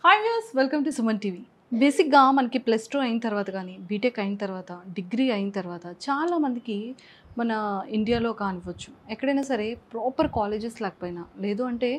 Hi views, welcome to Suman TV. బేసిక్గా మనకి +2 అయిన తర్వాత కానీ బీటెక్ అయిన తర్వాత డిగ్రీ అయిన తర్వాత చాలామందికి మన ఇండియాలో కానివ్వచ్చు ఎక్కడైనా సరే ప్రాపర్ కాలేజెస్ లేకపోయినా లేదు అంటే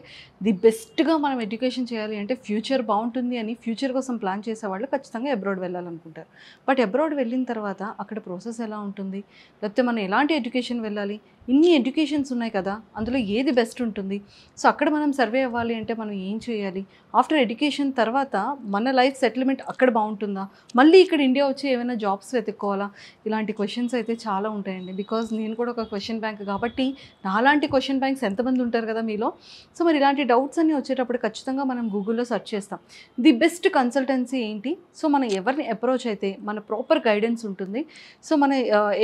ది బెస్ట్గా మనం ఎడ్యుకేషన్ చేయాలి అంటే ఫ్యూచర్ బాగుంటుంది అని ఫ్యూచర్ కోసం ప్లాన్ చేసేవాళ్ళు ఖచ్చితంగా అబ్రాడ్ వెళ్ళాలనుకుంటారు. బట్ అబ్రాడ్ వెళ్ళిన తర్వాత అక్కడ ప్రాసెస్ ఎలా ఉంటుంది, లేకపోతే మనం ఎలాంటి ఎడ్యుకేషన్ వెళ్ళాలి, ఇన్ని ఎడ్యుకేషన్స్ ఉన్నాయి కదా, అందులో ఏది బెస్ట్ ఉంటుంది, సో అక్కడ మనం సర్వే అవ్వాలి అంటే మనం ఏం చేయాలి, ఆఫ్టర్ ఎడ్యుకేషన్ తర్వాత మన లైఫ్ సెటిల్మెంట్ అక్కడ బాగుంటుందా, మళ్ళీ ఇక్కడ ఇండియా వచ్చి ఏమైనా జాబ్స్ వెతుక్కోవాలా, ఇలాంటి క్వశ్చన్స్ అయితే చాలా ఉంటాయండి. బికాజ్ నేను కూడా ఒక క్వశ్చన్ బ్యాంక్ కాబట్టి నాలాంటి క్వశ్చన్ బ్యాంక్స్ ఎంతమంది ఉంటారు కదా మీలో. సో మరి ఇలాంటి డౌట్స్ అన్నీ వచ్చేటప్పుడు ఖచ్చితంగా మనం గూగుల్లో సెర్చ్ చేస్తాం ది బెస్ట్ కన్సల్టెన్సీ ఏంటి, సో మనం ఎవరిని అప్రోచ్ అయితే మన ప్రాపర్ గైడెన్స్ ఉంటుంది, సో మన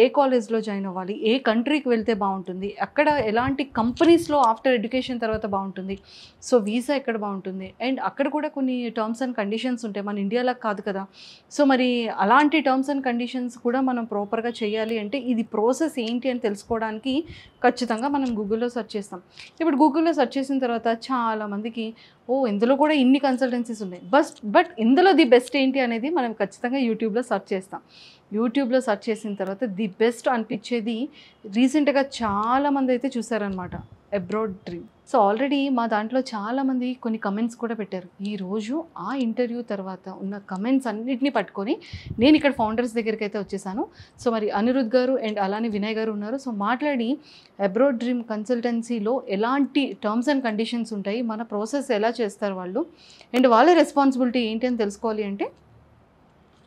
ఏ కాలేజ్లో జాయిన్ అవ్వాలి, ఏ కంట్రీకి వెళ్తే బాగుంటుంది, అక్కడ ఎలాంటి కంపెనీస్లో ఆఫ్టర్ ఎడ్యుకేషన్ తర్వాత బాగుంటుంది, సో వీసా ఎక్కడ బాగుంటుంది, అండ్ అక్కడ కూడా కొన్ని టర్మ్స్ అండ్ కండిషన్స్ ఉంటాయి, మన ఇండియాలో కాదు కదా. సో మరి అలాంటి టర్మ్స్ అండ్ కండిషన్స్ కూడా మనం ప్రాపర్గా చేయాలి అంటే ఇది ప్రాసెస్ ఏంటి అని తెలుసుకోవడానికి ఖచ్చితంగా మనం గూగుల్లో సెర్చ్ చేస్తాం. ఇప్పుడు గూగుల్లో సెర్చ్ చేసిన తర్వాత చాలామందికి ఇందులో కూడా ఇన్ని కన్సల్టెన్సీస్ ఉన్నాయి, బట్ ఇందులో ది బెస్ట్ ఏంటి అనేది మనం ఖచ్చితంగా యూట్యూబ్లో సెర్చ్ చేస్తాం. యూట్యూబ్లో సెర్చ్ చేసిన తర్వాత ది బెస్ట్ అనిపించేది రీసెంట్గా చాలామంది అయితే చూసారనమాట, అబ్రాడ్ డ్రీమ్. సో ఆల్రెడీ మా దాంట్లో చాలామంది కొన్ని కమెంట్స్ కూడా పెట్టారు. ఈరోజు ఆ ఇంటర్వ్యూ తర్వాత ఉన్న కమెంట్స్ అన్నిటిని పట్టుకొని నేను ఇక్కడ ఫౌండర్స్ దగ్గరికి అయితే వచ్చేసాను. సో మరి అనిరుద్ గారు అండ్ అలానే వినయ్ గారు ఉన్నారు. సో మాట్లాడి అబ్రాడ్ డ్రీమ్ కన్సల్టెన్సీలో ఎలాంటి టర్మ్స్ అండ్ కండిషన్స్ ఉంటాయి, మన ప్రాసెస్ ఎలా చేస్తారు వాళ్ళు, అండ్ వాళ్ళ రెస్పాన్సిబిలిటీ ఏంటి అని తెలుసుకోవాలి అంటే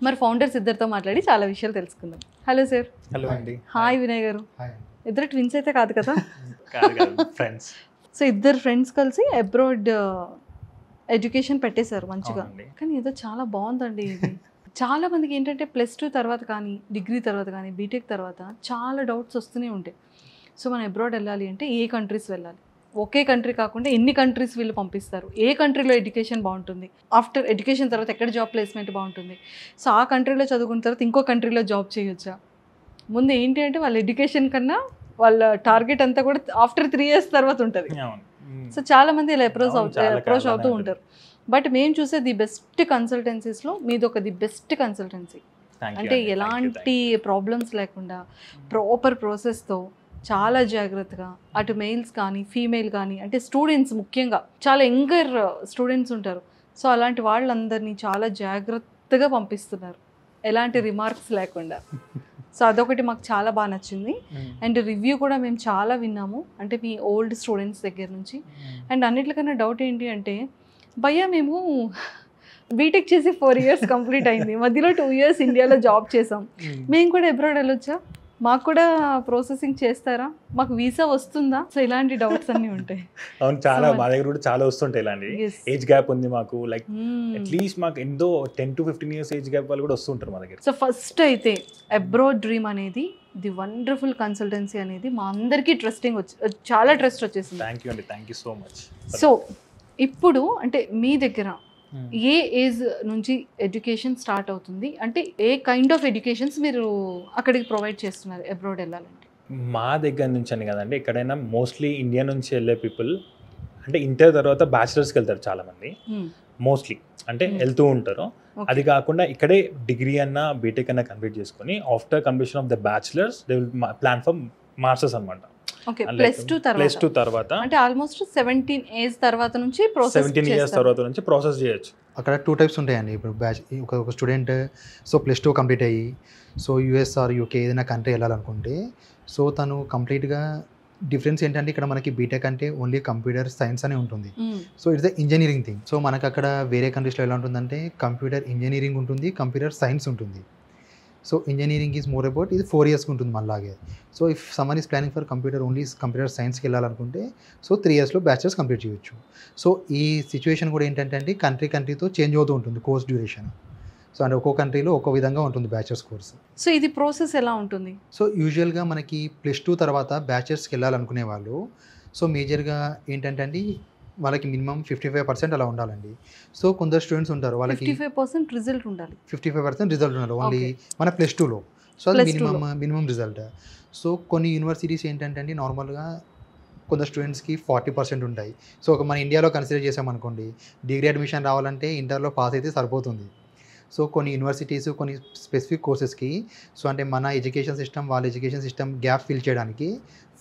మరి ఫౌండర్స్ ఇద్దరితో మాట్లాడి చాలా విషయాలు తెలుసుకుందాం. Hello sir. హలో అండి. హాయ్ వినయ్ గారు. ఇద్దరు ట్విన్స్ అయితే కాదు కదా? ఫ్రెండ్స్. సో ఇద్దరు ఫ్రెండ్స్ కలిసి అబ్రాడ్ ఎడ్యుకేషన్ పెట్టేశారు మంచిగా. కానీ ఏదో చాలా బాగుందండి ఇది. చాలా మందికి ఏంటంటే +2 తర్వాత కానీ డిగ్రీ తర్వాత కానీ బీటెక్ తర్వాత చాలా డౌట్స్ వస్తూనే ఉంటాయి. సో మనం అబ్రాడ్ వెళ్ళాలి అంటే ఏ కంట్రీస్ వెళ్ళాలి, ఒకే కంట్రీ కాకుండా ఎన్ని కంట్రీస్ వీళ్ళు పంపిస్తారు, ఏ కంట్రీలో ఎడ్యుకేషన్ బాగుంటుంది, ఆఫ్టర్ ఎడ్యుకేషన్ తర్వాత ఎక్కడ జాబ్ ప్లేస్మెంట్ బాగుంటుంది, సో ఆ కంట్రీలో చదువుకున్న తర్వాత ఇంకో కంట్రీలో జాబ్ చేయొచ్చా, ముందు ఏంటి అంటే వాళ్ళ ఎడ్యుకేషన్ కన్నా వాళ్ళ టార్గెట్ అంతా కూడా ఆఫ్టర్ 3 years తర్వాత ఉంటుంది. సో చాలా మంది ఇలా అప్రోచ్ అవుతూ ఉంటారు. బట్ మేము చూసే ది బెస్ట్ కన్సల్టెన్సీస్లో మీది ఒక ది బెస్ట్ కన్సల్టెన్సీ. అంటే ఎలాంటి ప్రాబ్లమ్స్ లేకుండా ప్రాపర్ ప్రాసెస్తో చాలా జాగ్రత్తగా అటు మెయిల్స్ కానీ ఫీమేల్ కానీ అంటే స్టూడెంట్స్ ముఖ్యంగా చాలా యంగర్ స్టూడెంట్స్ ఉంటారు. సో అలాంటి వాళ్ళందరినీ చాలా జాగ్రత్తగా పంపిస్తున్నారు, ఎలాంటి రిమార్క్స్ లేకుండా. సో అదొకటి మాకు చాలా బాగా నచ్చింది. అండ్ రివ్యూ కూడా మేము చాలా విన్నాము, అంటే మీ ఓల్డ్ స్టూడెంట్స్ దగ్గర నుంచి. అండ్ అన్నిటికన్నా డౌట్ ఏంటి అంటే భయ్యా మేము బీటెక్ చేసి 4 years కంప్లీట్ అయింది, మధ్యలో 2 years ఇండియాలో జాబ్ చేసాం, మేము కూడా అబ్రాడ్ వెళ్ళొచ్చా, మాకు కూడా ప్రాసెసింగ్ చేస్తారా, మాకు వీసా వస్తుందా, సో ఇలాంటి డౌట్స్ అన్నీ ఉంటాయి. అవును, చాలా మా దగ్గర కూడా చాలా వస్తుంటాయి ఇలాంటి. ఏజ్ గ్యాప్ ఉంది మాకు, లైక్ అట్లీస్ట్ మాకు ఎంతో 10 to 15 years ఏజ్ గ్యాప్ వాళ్ళు కూడా వస్తుంటారు మా దగ్గర. సో ఫస్ట్ అయితే అబ్రాడ్ డ్రీమ్ అనేది ది వండర్ఫుల్ కన్సల్టెన్సీ అనేది మా అందరికీ చాలా ట్రస్ట్ వచ్చేసింది. థ్యాంక్ యూ అండి, thank you so much. So ఇప్పుడు అంటే మీ దగ్గర ఏ ఏజ్ నుంచి ఎడ్యుకేషన్ స్టార్ట్ అవుతుంది, అంటే ఏ కైండ్ ఆఫ్ ఎడ్యుకేషన్స్ మీరు అక్కడికి ప్రొవైడ్ చేస్తున్నారు అబ్రాడ్ వెళ్ళాలంటే? మా దగ్గర నుంచి అని కదండి, ఎక్కడైనా మోస్ట్లీ ఇండియా నుంచి వెళ్ళే పీపుల్ అంటే ఇంటర్ తర్వాత బ్యాచిలర్స్కి వెళ్తారు చాలామంది, మోస్ట్లీ అంటే వెళ్తూ ఉంటారు. అది కాకుండా ఇక్కడే డిగ్రీ అన్న బీటెక్ అన్న కంప్లీట్ చేసుకొని after completion of the bachelors they will plan for masters అనమాట. ఓకే, +2 తర్వాత అంటే ఆల్మోస్ట్ 17 years తర్వాత నుంచి 17 years తర్వాత నుంచి ప్రాసెస్ చేయొచ్చు. అక్కడ 2 types ఉంటాయండి. ఇప్పుడు బ్యాచ్ ఒక స్టూడెంట్ సో +2 కంప్లీట్ అయ్యి సో యూఎస్ ఆర్ యూకే ఏదైనా కంట్రీ వెళ్ళాలనుకుంటే సో తను కంప్లీట్గా డిఫరెన్స్ ఏంటంటే ఇక్కడ మనకి బీటెక్ అంటే ఓన్లీ కంప్యూటర్ సైన్స్ అనే ఉంటుంది. So it's the engineering thing. So మనకు అక్కడ వేరే కంట్రీస్లో ఎలా ఉంటుందంటే కంప్యూటర్ ఇంజనీరింగ్ ఉంటుంది, కంప్యూటర్ సైన్స్ ఉంటుంది. So engineering is more about ఇది 4 years ఉంటుంది మళ్ళాగే. So if someone is planning for computer సైన్స్కి వెళ్ళాలనుకుంటే సో 3 yearsలో బ్యాచిలర్స్ కంప్లీట్ చేయొచ్చు. సో ఈ సిచ్యువేషన్ కూడా ఏంటంటే అండి కంట్రీతో చేంజ్ అవుతూ ఉంటుంది కోర్స్ డ్యూరేషన్. సో అంటే ఒక్కో కంట్రీలో ఒక్కో విధంగా ఉంటుంది బ్యాచిలర్స్ కోర్స్. సో ఇది ప్రాసెస్ ఎలా ఉంటుంది? సో యూజువల్గా మనకి +2 తర్వాత బ్యాచిలర్స్కి వెళ్ళాలనుకునే వాళ్ళు సో మేజర్గా ఏంటంటే అండి వాళ్ళకి మినిమం 55% అలా ఉండాలండి. సో కొందరు స్టూడెంట్స్ ఉంటారు వాళ్ళకి 55% రిజల్ట్ ఉండాలి. 55% రిజల్ట్ ఉండాలి ఓన్లీ మన +2లో. సో అది మినిమం రిజల్ట్. సో కొన్ని యూనివర్సిటీస్ ఏంటంటే అండి నార్మల్గా కొంత స్టూడెంట్స్కి 40% ఉంటాయి. సో ఒక మన ఇండియాలో కన్సిడర్ చేసామనుకోండి, డిగ్రీ అడ్మిషన్ రావాలంటే ఇంటర్లో పాస్ అయితే సరిపోతుంది. సో కొన్ని యూనివర్సిటీస్ కొన్ని స్పెసిఫిక్ కోర్సెస్కి సో అంటే మన ఎడ్యుకేషన్ సిస్టమ్ వాళ్ళ ఎడ్యుకేషన్ సిస్టమ్ గ్యాప్ ఫిల్ చేయడానికి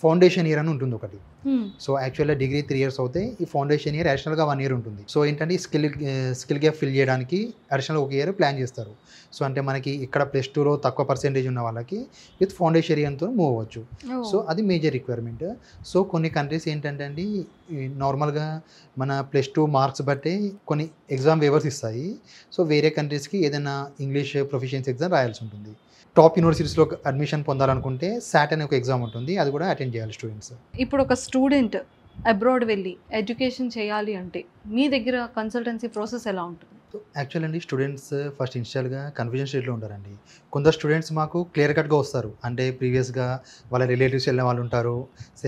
ఫౌండేషన్ ఇయర్ అని ఉంటుంది ఒకటి. సో యాక్చువల్గా డిగ్రీ 3 years అవుతే ఈ ఫౌండేషన్ ఇయర్ అడిషనల్గా 1 year ఉంటుంది. సో ఏంటంటే స్కిల్ గ్యాప్ ఫిల్ చేయడానికి అడిషనల్ 1 year ప్లాన్ చేస్తారు. సో అంటే మనకి ఇక్కడ +2లో తక్కువ పర్సెంటేజ్ ఉన్న వాళ్ళకి విత్ ఫౌండేషన్ ఇయర్తో మూవ్ అవ్వచ్చు. సో అది మేజర్ రిక్వైర్మెంట్. సో కొన్ని కంట్రీస్ ఏంటంటే అండి నార్మల్గా మన +2 మార్క్స్ బట్టే కొన్ని ఎగ్జామ్ వేవర్స్ ఇస్తాయి. సో వేరే కంట్రీస్కి ఏదైనా ఇంగ్లీష్ ప్రొఫిషియన్సీ ఎగ్జామ్ రాయాల్సి ఉంటుంది. టాప్ యూనివర్సిటీస్లో అడ్మిషన్ పొందాలనుకుంటే SAT అనే ఒక ఎగ్జామ్ ఉంటుంది, అది కూడా అటెండ్ చేయాలి స్టూడెంట్స్. ఇప్పుడు ఒక స్టూడెంట్ అబ్రాడ్ వెళ్ళి ఎడ్యుకేషన్ చేయాలి అంటే మీ దగ్గర కన్సల్టెన్సీ ప్రాసెస్ ఎలా ఉంటుంది? యాక్చువల్ అండి స్టూడెంట్స్ ఫస్ట్ ఇనిషియల్గా కన్ఫ్యూజన్ స్టేట్లో ఉంటారండి. కొందరు స్టూడెంట్స్ మాకు క్లియర్ కట్గా వస్తారు, అంటే ప్రీవియస్గా వాళ్ళ రిలేటివ్స్ వెళ్ళిన వాళ్ళు ఉంటారు,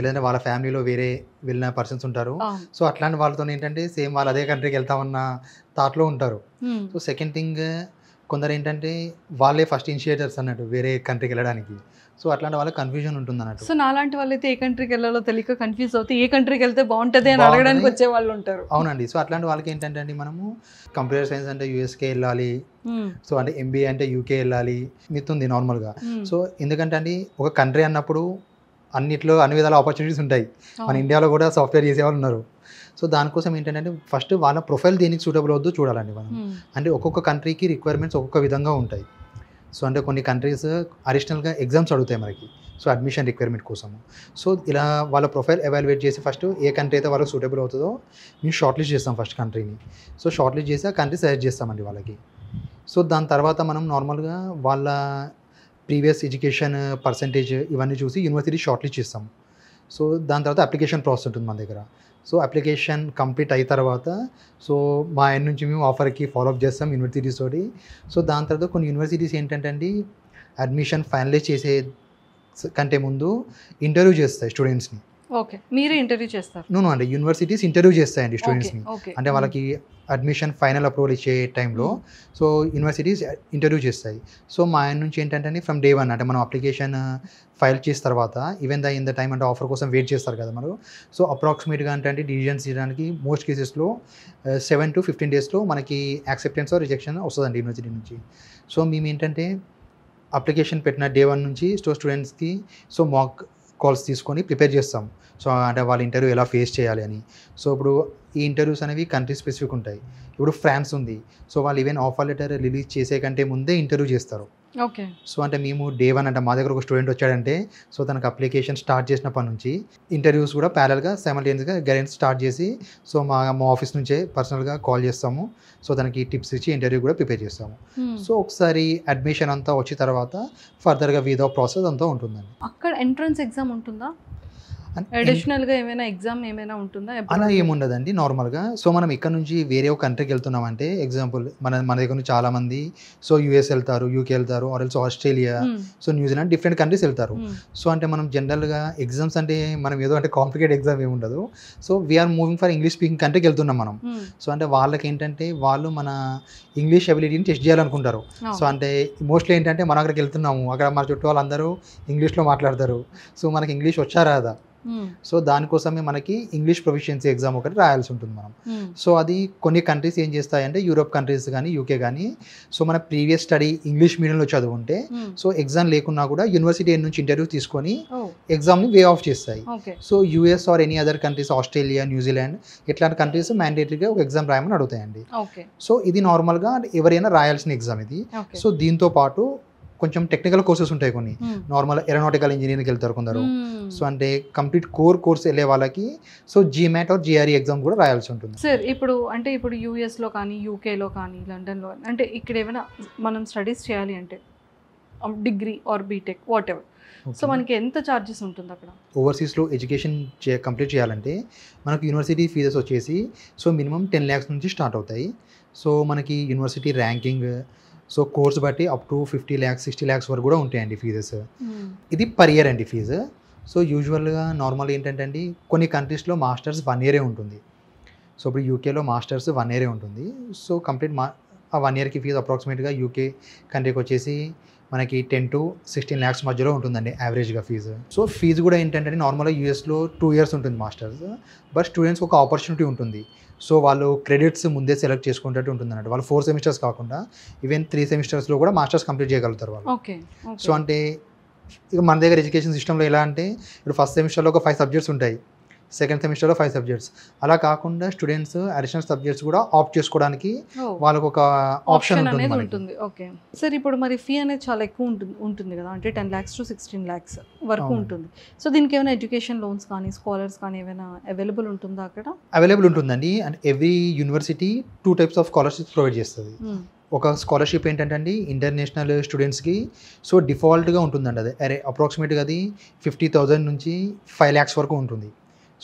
లేదంటే వాళ్ళ ఫ్యామిలీలో వేరే వెళ్ళిన పర్సన్స్ ఉంటారు. సో అట్లాంటి వాళ్ళతో ఏంటంటే సేమ్ వాళ్ళు అదే కంట్రీకి వెళ్తామన్న థాట్లో ఉంటారు. సో సెకండ్ థింగ్ కొందరు ఏంటంటే వాళ్ళే ఫస్ట్ ఇనిషియేటర్స్ అన్నట్టు వేరే కంట్రీకి వెళ్ళడానికి. సో అట్లాంటి వాళ్ళకి కన్ఫ్యూజన్ ఉంటుంది అన్నట్టు. సో నాలాంటి వాళ్ళైతే ఏ కంట్రీకి వెళ్ళాలో తెలియక కన్ఫ్యూజ్ అవుతే ఏ కంట్రీకి వెళ్తే బాగుంటుంది అని అడగడానికి వచ్చే వాళ్ళు ఉంటారు. అవునండి. సో అట్లాంటి వాళ్ళకి ఏంటంటే అండి మనము కంప్యూటర్ సైన్స్ అంటే యూఎస్కే వెళ్ళాలి, సో అంటే MBA అంటే UK వెళ్ళాలి మిత్తుంది నార్మల్గా. సో ఎందుకంటే అండి ఒక కంట్రీ అన్నప్పుడు అన్ని విధాల ఆపర్చునిటీస్ ఉంటాయి. మన ఇండియాలో కూడా సాఫ్ట్వేర్ చేసేవాళ్ళు ఉన్నారు. సో దానికోసం ఏంటంటే ఫస్ట్ వాళ్ళ ప్రొఫైల్ దేనికి సూటబుల్ అవుద్దో చూడాలండి మనం. అంటే ఒక్కొక్క కంట్రీకి రిక్వైర్మెంట్స్ ఒక్కొక్క విధంగా ఉంటాయి. సో అంటే కొన్ని కంట్రీస్ అడిషనల్గా ఎగ్జామ్స్ అడుగుతాయి మనకి, సో అడ్మిషన్ రిక్వైర్మెంట్ కోసము. సో ఇలా వాళ్ళ ప్రొఫైల్ ఎవాల్యుయేట్ చేసి ఫస్ట్ ఏ కంట్రీ అయితే వాళ్ళకి సూటబుల్ అవుతుందో మేము షార్ట్ లిస్ట్ చేస్తాం ఫస్ట్ కంట్రీని. సో షార్ట్ లిస్ట్ చేసి ఆ కంట్రీ సజెస్ట్ చేస్తామండి వాళ్ళకి. సో దాని తర్వాత మనం నార్మల్గా వాళ్ళ ప్రీవియస్ ఎడ్యుకేషన్ పర్సంటేజ్ ఇవన్నీ చూసి యూనివర్సిటీ షార్ట్ లిస్ట్ చేస్తాం. సో దాని తర్వాత అప్లికేషన్ ప్రాసెస్ ఉంటుంది మన దగ్గర. సో అప్లికేషన్ కంప్లీట్ అయిన తర్వాత సో మా ఎండ్ నుంచి మేము ఆఫర్కి ఫాలోఅప్ చేస్తాం యూనివర్సిటీస్ తోటి. సో దాని తర్వాత కొన్ని యూనివర్సిటీస్ ఏంటంటే అండి అడ్మిషన్ ఫైనలైజ్ చేసే కంటే ముందు ఇంటర్వ్యూ చేస్తాయి స్టూడెంట్స్ని. ఓకే, మీరే ఇంటర్వ్యూ చేస్తారు? నో అంటే యూనివర్సిటీస్ ఇంటర్వ్యూ చేస్తాయండి స్టూడెంట్స్ని. అంటే వాళ్ళకి అడ్మిషన్ ఫైనల్ అప్రూవల్ ఇచ్చే టైంలో సో యూనివర్సిటీస్ ఇంటర్వ్యూ చేస్తాయి. సో మా ఆయన నుంచి ఏంటంటే ఫ్రమ్ డే 1 అంటే మనం అప్లికేషన్ ఫైల్ చేసిన తర్వాత ఈవెన్ ఇన్ ద టైం అంటే ఆఫర్ కోసం వెయిట్ చేస్తారు కదా మనం. సో అప్రాక్సిమేట్గా అంటే డిసిజన్స్ చేయడానికి మోస్ట్ కేసెస్లో 7 to 15 daysలో మనకి యాక్సెప్టెన్స్ ఆర్ రిజెక్షన్ వస్తుందండి యూనివర్సిటీ నుంచి. సో మేము ఏంటంటే అప్లికేషన్ పెట్టిన day 1 నుంచి స్టూడెంట్స్కి సో మాక్ కాల్స్ తీసుకొని ప్రిపేర్ చేస్తాం. సో అంటే వాళ్ళ ఇంటర్వ్యూ ఎలా ఫేస్ చేయాలి అని. సో ఇప్పుడు ఈ ఇంటర్వ్యూస్ అనేవి కంట్రీ స్పెసిఫిక్ ఉంటాయి. ఇప్పుడు ఫ్రాన్స్ ఉంది, సో వాళ్ళు ఈవెన్ ఆఫర్ లెటర్ రిలీజ్ చేసే కంటే ముందే ఇంటర్వ్యూ చేస్తారు. ఓకే. సో అంటే మేము day 1 అంటే మా దగ్గర ఒక స్టూడెంట్ వచ్చాడంటే సో తనకు అప్లికేషన్ స్టార్ట్ చేసినప్పటి నుంచి ఇంటర్వ్యూస్ కూడా ప్యారల్గా సైమల్టేనియస్గా గైడెన్స్ స్టార్ట్ చేసి సో మా ఆఫీస్ నుంచే పర్సనల్గా కాల్ చేస్తాము. సో తనకి టిప్స్ ఇచ్చి ఇంటర్వ్యూ కూడా ప్రిపేర్ చేస్తాము. సో ఒకసారి అడ్మిషన్ అంతా వచ్చిన తర్వాత ఫర్దర్గా వీదా ప్రాసెస్ అంతా ఉంటుందండి. అక్కడ ఎంట్రన్స్ ఎగ్జామ్ ఉంటుందా? అడిషనల్గా ఏమైనా ఎగ్జామ్ ఏమైనా ఉంటుందా? అలా ఏముండదండి నార్మల్గా. సో మనం ఇక్కడ నుంచి వేరే ఒక కంట్రీకి వెళ్తున్నామంటే ఎగ్జాంపుల్ మన దగ్గర నుంచి చాలామంది సో US వెళ్తారు, UK వెళ్తారు, or else Australia, so New Zealand different countries వెళ్తారు. సో అంటే మనం జనరల్గా ఎగ్జామ్స్ అంటే మనం ఏదో అంటే కాంప్లికేట్ ఎగ్జామ్ ఏమి ఉండదు. So we are moving for English speaking కంట్రీకి వెళ్తున్నాం మనం. సో అంటే వాళ్ళకి ఏంటంటే వాళ్ళు మన ఇంగ్లీష్ అబిలిటీని టెస్ట్ చేయాలనుకుంటారు. సో అంటే మోస్ట్లీ ఏంటంటే మన అక్కడికి వెళ్తున్నాము, అక్కడ మన చుట్టూ వాళ్ళందరూ ఇంగ్లీష్లో మాట్లాడతారు. సో మనకి ఇంగ్లీష్ వచ్చా రాదా, సో దానికోసమే మనకి ఇంగ్లీష్ ప్రొఫిషియన్సీ ఎగ్జామ్ ఒకటి రాయాల్సి ఉంటుంది మనం. సో అది కొన్ని కంట్రీస్ ఏం చేస్తాయంటే యూరోప్ కంట్రీస్ కానీ UK కానీ సో మన ప్రీవియస్ స్టడీ ఇంగ్లీష్ మీడియంలో చదువుకుంటే సో ఎగ్జామ్ లేకున్నా కూడా యూనివర్సిటీ నుంచి ఇంటర్వ్యూ తీసుకొని ఎగ్జామ్ని వే ఆఫ్ చేస్తాయి. So US or any other countries Australia, New Zealand ఇట్లాంటి కంట్రీస్ మ్యాండేటరీగా ఒక ఎగ్జామ్ రాయమని అడుగుతాయండి. సో ఇది నార్మల్గా ఎవరైనా రాయాల్సిన ఎగ్జామ్ ఇది. సో దీంతో పాటు కొంచెం టెక్నికల్ కోర్సెస్ ఉంటాయి కొన్ని. నార్మల్ ఏరోనాటికల్ ఇంజనీరింగ్కి వెళ్తారు కొందరు. సో అంటే కంప్లీట్ కోర్స్ వెళ్ళే వాళ్ళకి so GMAT or GRE exam కూడా రాయాల్సి ఉంటుంది. సార్ ఇప్పుడు US లో కానీ UKలో కానీ లండన్లో అంటే ఇక్కడ ఏమైనా మనం స్టడీస్ చేయాలి అంటే degree or BTech whatever, so మనకి ఎంత ఛార్జెస్ ఉంటుంది అక్కడ? ఓవర్సీస్లో ఎడ్యుకేషన్ కంప్లీట్ చేయాలంటే మనకు యూనివర్సిటీ ఫీజెస్ వచ్చేసి సో మినిమం 10 lakhs నుంచి స్టార్ట్ అవుతాయి. సో మనకి యూనివర్సిటీ ర్యాంకింగ్ సో కోర్స్ బట్టి అప్ టు 50 lakhs 60 lakhs వరకు కూడా ఉంటాయండి ఫీజెస్. ఇది పర్ ఇయర్ అండి ఫీజు. సో యూజువల్గా నార్మల్ ఏంటంటే అండి కొన్ని కంట్రీస్లో మాస్టర్స్ 1 year ఉంటుంది. సో ఇప్పుడు UKలో మాస్టర్స్ 1 year ఉంటుంది. సో కంప్లీట్ ఆ 1 yearకి ఫీజు అప్రాక్సిమేట్గా UK కంట్రీకి వచ్చేసి మనకి 10 to 16 lakhs మధ్యలో ఉంటుందండి యావరేజ్గా ఫీజు. సో ఫీజు కూడా ఏంటంటే నార్మల్గా యూఎస్లో 2 years ఉంటుంది మాస్టర్స్, బట్ స్టూడెంట్స్కి ఒక ఆపర్చునిటీ ఉంటుంది. సో వాళ్ళు క్రెడిట్స్ ముందే సెలెక్ట్ చేసుకునేటట్టు ఉంటుంది అన్నట్టు. వాళ్ళు 4 semesters కాకుండా ఈవెన్ 3 semestersలో కూడా మాస్టర్స్ కంప్లీట్ చేయగలుగుతారు వాళ్ళు. ఓకే. సో అంటే ఇక మన దగ్గర ఎడ్యుకేషన్ సిస్టంలో ఎలా అంటే ఇప్పుడు ఫస్ట్ సెమిస్టర్లో ఒక 5 subjects ఉంటాయి, సెకండ్ సెమిస్టర్లో 5 subjects. అలా కాకుండా స్టూడెంట్స్ అడిషనల్ సబ్జెక్ట్స్ కూడా ఆప్ట్ చేసుకోవడానికి వాళ్ళకు ఒక ఆప్షన్ ఉంటుంది అనేది మనకి. ఉంటుంది. ఓకే సార్, ఇప్పుడు మరి ఫీ అనేది చాలా ఎక్కువ ఉంటుంది కదా, అంటే 10 lakhs to 16 lakhs వరకు అవును. ఉంటుంది. సో దీనికి ఏమైనా ఎడ్యుకేషన్ లోన్స్ కానీ స్కాలర్స్ కానీ ఏమైనా అవైలబుల్ ఉంటుందా అక్కడ? అవైలబుల్ ఉంటుందండి. And every university 2 types of scholarships provide చేస్తుంది. ఒక స్కాలర్షిప్ ఏంటంటే అండి ఇంటర్నేషనల్ స్టూడెంట్స్కి సో డిఫాల్ట్గా ఉంటుందండి. అది అప్రాక్సిమేట్గా అది 50,000 నుంచి 5 lakhs వరకు ఉంటుంది.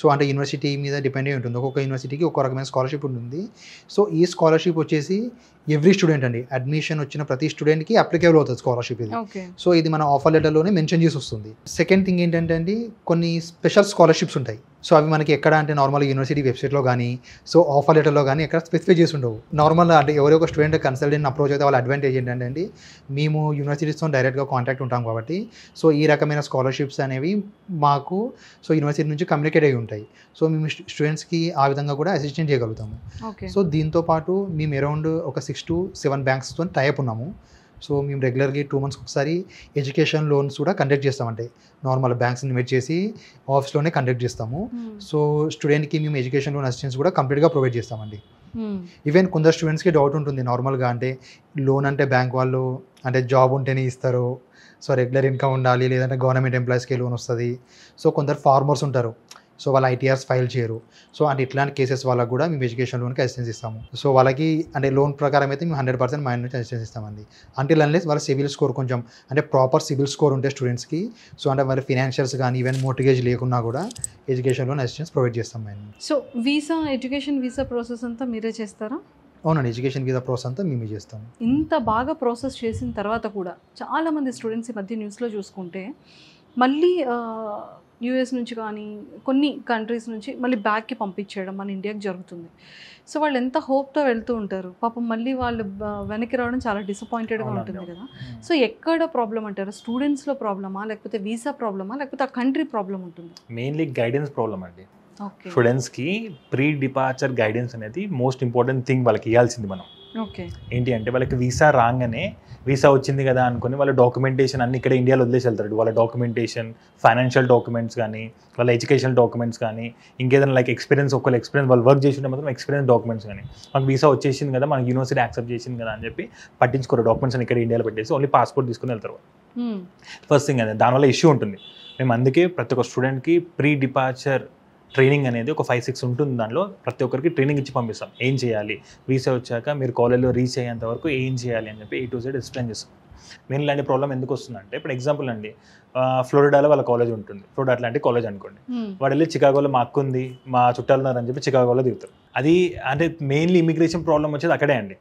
సో అంటే యూనివర్సిటీ మీద డిపెండ్ అయి ఉంటుంది. ఒక్కొక్క యూనివర్సిటీకి ఒక్కొక్క రకమైన స్కాలర్షిప్ ఉంటుంది. సో ఈ స్కాలర్షిప్ వచ్చేసి ఎవ్రీ స్టూడెంట్ అండి, అడ్మిషన్ వచ్చిన ప్రతి స్టూడెంట్కి అప్లికేబుల్ అవుతుంది స్కాలర్షిప్ ఇది. ఓకే. సో ఇది మన ఆఫర్ లెటర్లోనే మెన్షన్ చేసి వస్తుంది. సెకండ్ థింగ్ ఏంటంటే అండి కొన్ని స్పెషల్ స్కాలర్షిప్స్ ఉంటాయి. సో అవి మనకి ఎక్కడ అంటే నార్మల్ యూనివర్సిటీ వెబ్సైట్లో కానీ సో ఆఫర్ లెటర్లో కానీ ఎక్కడ స్పెసిఫై చేసి ఉండవు. నార్మల్ అంటే ఎవరో ఒక స్టూడెంట్ కన్సల్టెంట్ అప్రోచ్ అయితే వాళ్ళ అడ్వాంటేజ్ ఏంటంటే అండి మేము యూనివర్సిటీస్తో డైరెక్ట్గా కాంటాక్ట్ ఉంటాం కాబట్టి సో ఈ రకమైన స్కాలర్షిప్స్ అనేవి మాకు సో యూనివర్సిటీ నుంచి కమ్యూనికేట్ అయ్యి ఉంటాయి. సో మేము స్టూడెంట్స్కి ఆ విధంగా కూడా అసిస్టెంట్ చేయగలుగుతాము. ఓకే. సో దీంతో పాటు మేము అరౌండ్ ఒక 6 to 7 బ్యాంక్స్తో టైప్ ఉన్నాము. సో మేము రెగ్యులర్గా 2 months ఒకసారి ఎడ్యుకేషన్ లోన్స్ కూడా కండక్ట్ చేస్తామంటే నార్మల్ బ్యాంక్స్ని ఇన్వైట్ చేసి ఆఫీస్లోనే కండక్ట్ చేస్తాము. సో స్టూడెంట్కి మేము ఎడ్యుకేషన్ లోన్ అసిస్టెన్స్ కూడా కంప్లీట్గా ప్రొవైడ్ చేస్తామండి. ఈవెన్ కొందరు స్టూడెంట్స్కి డౌట్ ఉంటుంది నార్మల్గా అంటే లోన్ అంటే బ్యాంక్ వాళ్ళు అంటే జాబ్ ఉంటేనే ఇస్తారు, సో రెగ్యులర్ ఇన్కమ్ ఉండాలి, లేదంటే గవర్నమెంట్ ఎంప్లాయీస్కి లోన్ వస్తుంది. సో కొందరు ఫార్మర్స్ ఉంటారు, సో వాళ్ళ ఐటీఆర్స్ ఫైల్ చేయరు. సో అంటే ఇట్లాంటి కేసెస్ వాళ్ళకి కూడా మేము ఎడ్యుకేషన్ లోన్కి అసిస్టెన్స్ ఇస్తాము. సో వాళ్ళకి అంటే లోన్ ప్రకారం అయితే మేము 100% మైండ్ నుంచి అసిస్టెన్స్ ఇస్తామండి. అంటిల్ అన్లెస్ వాళ్ళ సివిల్ స్కోర్ కొంచెం అంటే ప్రాపర్ సివిల్ స్కోర్ ఉంటే స్టూడెంట్స్కి సో అంటే వాళ్ళ ఫినాన్షియల్స్ కానీ ఈవెన్ మోర్టిగేజ్ లేకున్నా కూడా ఎడ్యుకేషన్ లోన్ అసిస్టెన్స్ ప్రొవైడ్ చేస్తాం మేము. సో ఎడ్యుకేషన్ వీసా ప్రాసెస్ అంతా మీరే చేస్తారా? అవునండి, ఎడ్యుకేషన్ వీసా ప్రాసెస్ అంతా మేమే చేస్తాం. ఇంత బాగా ప్రాసెస్ చేసిన తర్వాత కూడా చాలామంది స్టూడెంట్స్ ఈ మధ్య న్యూస్లో చూసుకుంటే మళ్ళీ యూఎస్ నుంచి కానీ కొన్ని కంట్రీస్ నుంచి మళ్ళీ బ్యాక్కి పంపించేయడం మన ఇండియాకి జరుగుతుంది. సో వాళ్ళు ఎంత హోప్తో వెళ్తూ ఉంటారు, పాపం మళ్ళీ వాళ్ళు వెనక్కి రావడం చాలా డిసప్పాయింటెడ్గా ఉంటుంది కదా. సో ఎక్కడ ప్రాబ్లం అంటారు? స్టూడెంట్స్లో ప్రాబ్లమా, లేకపోతే వీసా ప్రాబ్లమా, లేకపోతే ఆ కంట్రీ ప్రాబ్లం ఉంటుంది? మెయిన్లీ గైడెన్స్ ప్రాబ్లం అండి. ఓకే. స్టూడెంట్స్కి ప్రీ డిపార్చర్ గైడెన్స్ అనేది మోస్ట్ ఇంపార్టెంట్ థింగ్ వాళ్ళకి ఇవ్వాల్సింది మనం. ఓకే. ఏంటి అంటే వాళ్ళకి వీసా రాగానే వీసా వచ్చింది కదా అనుకుని వాళ్ళ డాక్యుమెంటేషన్ అన్ని ఇక్కడ ఇండియాలో వదిలేసి వెళ్తారు. వాళ్ళ డాక్యుమెంటేషన్, ఫైనాన్షియల్ డాక్యుమెంట్స్ కానీ, వాళ్ళ ఎడ్యుకేషనల్ డాక్యుమెంట్స్ కానీ, ఇంకేదైనా లైక్ ఎక్స్పీరియన్స్ వాళ్ళు వర్క్ చేసి ఉంటే మాత్రం ఎక్స్పీరియన్స్ డాక్యుమెంట్స్ కానీ, మాకు వీసా వచ్చేసింది కదా, మనకి యూనివర్సిటీ యాక్సెప్ట్ చేసింది కదా అని చెప్పి పట్టించుకోరు. డాక్యుమెంట్స్ అని ఇక్కడ ఇండియాలో పెట్టేసి ఓన్లీ పాస్పోర్ట్ తీసుకుని వెళ్తారు. ఫస్ట్ థింగ్ అదే, దానివల్ల ఇష్యూ ఉంటుంది. మేము అందుకే ప్రతి ఒక్క స్టూడెంట్కి ప్రీ డిపార్చర్ ట్రైనింగ్ అనేది ఒక 5-6 ఉంటుంది. దానిలో ప్రతి ఒక్కరికి ట్రైనింగ్ ఇచ్చి పంపిస్తాం. ఏం చేయాలి, వీసా వచ్చాక మీరు కాలేజ్లో రీచ్ అయ్యేంత వరకు ఏం చేయాలి అని చెప్పి A to Z ఎక్స్ప్లెయిన్ చేస్తాం. మెయిన్ ఇలాంటి ప్రాబ్లం ఎందుకు వస్తుందంటే, ఇప్పుడు ఎగ్జాంపుల్ అండి, ఫ్లోరిడాలో వాళ్ళ కాలేజ్ ఉంటుంది, ఫ్లోరిడా అట్లాంటి కాలేజ్ అనుకోండి. వాడు వెళ్ళి చికాగోలో మా అక్క ఉంది, మా చుట్టాలు ఉన్నారని చెప్పి చికాగోలో దిగుతారు. అది అంటే మెయిన్లీ ఇమిగ్రేషన్ ప్రాబ్లం వచ్చేది అక్కడే అండి.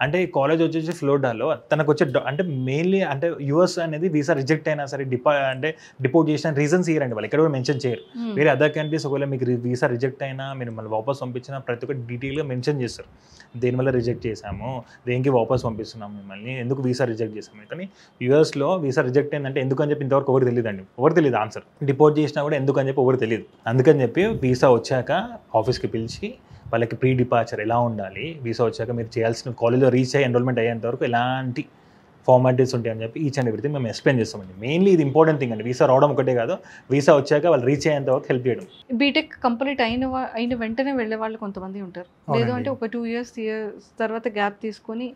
అంటే కాలేజ్ వచ్చేసి ఫ్లోరిడాలో తనకు వచ్చే అంటే మెయిన్లీ అంటే యూఎస్ అనేది వీసా రిజెక్ట్ అయినా సరే డిపోర్ట్ చేసిన రీజన్స్ ఇయ్యరండి వాళ్ళు, ఇక్కడ కూడా మెన్షన్ చేయరు. వేరే అదర్ కంట్రీస్ ఒకవేళ మీకు వీసా రిజెక్ట్ అయినా మీరు మళ్ళీ వాపస్ పంపించినా ప్రతి ఒక్క డీటెయిల్గా మెన్షన్ చేస్తారు. దేనివల్ల రిజెక్ట్ చేసాము, దేనికి వాపస్ పంపిస్తున్నాము, మిమ్మల్ని ఎందుకు వీసా రిజెక్ట్ చేసాము. కానీ యూఎస్లో వీసా రిజెక్ట్ అయిందంటే ఎందుకు అని చెప్పి ఇంతవరకు ఎవరు తెలియదండి, ఎవరు తెలియదు ఆన్సర్. డిపోర్ట్ చేసినా కూడా ఎందుకు అని చెప్పి ఎవరు తెలియదు. అందుకని చెప్పి వీసా వచ్చాక ఆఫీస్కి పిలిచి వాళ్ళకి ప్రీ డిపార్చర్ ఎలా ఉండాలి, వీసా వచ్చాక మీరు చేయాల్సిన కాలేజ్లో రీచ్ అయ్యి ఎన్రోల్మెంట్ అయ్యేంత వరకు ఎలాంటి ఫార్మాలిటీస్ ఉంటాయని చెప్పి ఈచ్ అండ్ ఎవ్రీథింగ్ మేము ఎక్స్ప్లెయిన్ చేస్తామండి. మెయిన్లీ ఇది ఇంపార్టెంట్ థింగ్ అండి. వీసా రావడం ఒకటే కాదు, వీసా వచ్చాక వాళ్ళు రీచ్ అయ్యేంత వరకు హెల్ప్ చేయడం. బీటెక్ కంప్లీట్ అయిన వెంటనే వెళ్ళే వాళ్ళు కొంతమంది ఉంటారు, లేదు అంటే ఒక 2 years తర్వాత గ్యాప్ తీసుకొని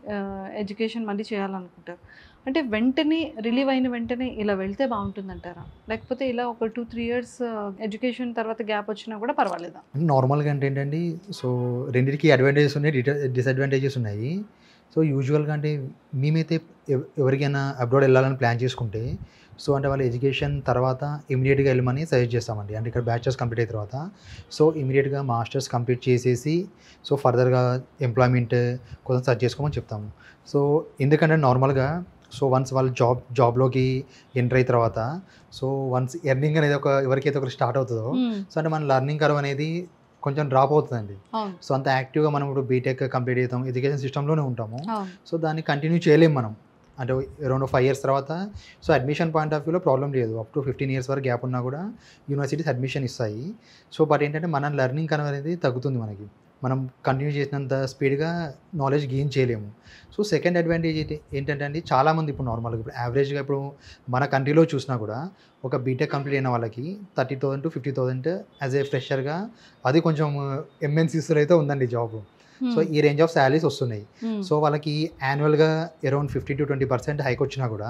ఎడ్యుకేషన్ మళ్ళీ చేయాలనుకుంటారు. అంటే వెంటనే రిలీవ్ అయిన వెంటనే ఇలా వెళ్తే బాగుంటుందంటారా, లేకపోతే ఇలా ఒక 2-3 years ఎడ్యుకేషన్ తర్వాత గ్యాప్ వచ్చినా కూడా పర్వాలేదా? నార్మల్గా అంటే ఏంటండి, సో రెండింటికి అడ్వాంటేజెస్ ఉన్నాయి, డిసడ్వాంటేజెస్ ఉన్నాయి. సో యూజువల్గా అంటే మేమైతే ఎవరికైనా అబ్రాడ్ వెళ్ళాలని ప్లాన్ చేసుకుంటే సో అంటే వాళ్ళ ఎడ్యుకేషన్ తర్వాత ఇమీడియట్గా వెళ్ళమని సజెస్ట్ చేస్తామండి. అంటే ఇక్కడ బ్యాచిలర్స్ కంప్లీట్ అయిన తర్వాత సో ఇమీడియట్గా మాస్టర్స్ కంప్లీట్ చేసేసి సో ఫర్దర్గా ఎంప్లాయ్మెంట్ కోసం సర్చ్ చేసుకోమని చెప్తాము. సో ఎందుకంటే నార్మల్గా సో వన్స్ వాళ్ళు జాబ్లోకి ఎంటర్ అయిన తర్వాత సో వన్స్ ఎర్నింగ్ అనేది ఎవరికైతే ఒకరు స్టార్ట్ అవుతుందో సో అంటే మన లర్నింగ్ కర్వ్ అనేది కొంచెం డ్రాప్ అవుతుందండి. సో అంత యాక్టివ్గా మనం ఇప్పుడు బీటెక్ కంప్లీట్ అవుతాం, ఎడ్యుకేషన్ సిస్టంలోనే ఉంటాము. సో దాన్ని కంటిన్యూ చేయలేము మనం. అంటే అరౌండ్ 5 years తర్వాత సో అడ్మిషన్ పాయింట్ ఆఫ్ వ్యూలో ప్రాబ్లం లేదు. అప్ టు 15 years వరకు గ్యాప్ ఉన్నా కూడా యూనివర్సిటీస్ అడ్మిషన్ ఇస్తాయి. సో బట్ ఏంటంటే మన లెర్నింగ్ అనేది తగ్గుతుంది మనకి. మనం కంటిన్యూ చేసినంత స్పీడ్గా నాలెడ్జ్ గెయిన్ చేయలేము. సో సెకండ్ అడ్వాంటేజ్ ఏంటంటే అండి, చాలామంది ఇప్పుడు నార్మల్గా ఇప్పుడు యావరేజ్గా ఇప్పుడు మన కంట్రీలో చూసినా కూడా ఒక బీటెక్ కంప్లీట్ అయిన వాళ్ళకి 30,000 to 50,000 యాజ్ ఏ ఫ్రెషర్గా, అది కొంచెం ఎంఎన్సీస్లో అయితే ఉందండి జాబ్. సో ఈ రేంజ్ ఆఫ్ శాలరీస్ వస్తున్నాయి. సో వాళ్ళకి యాన్యువల్గా అరౌండ్ 50 to 20% హైక్ వచ్చినా కూడా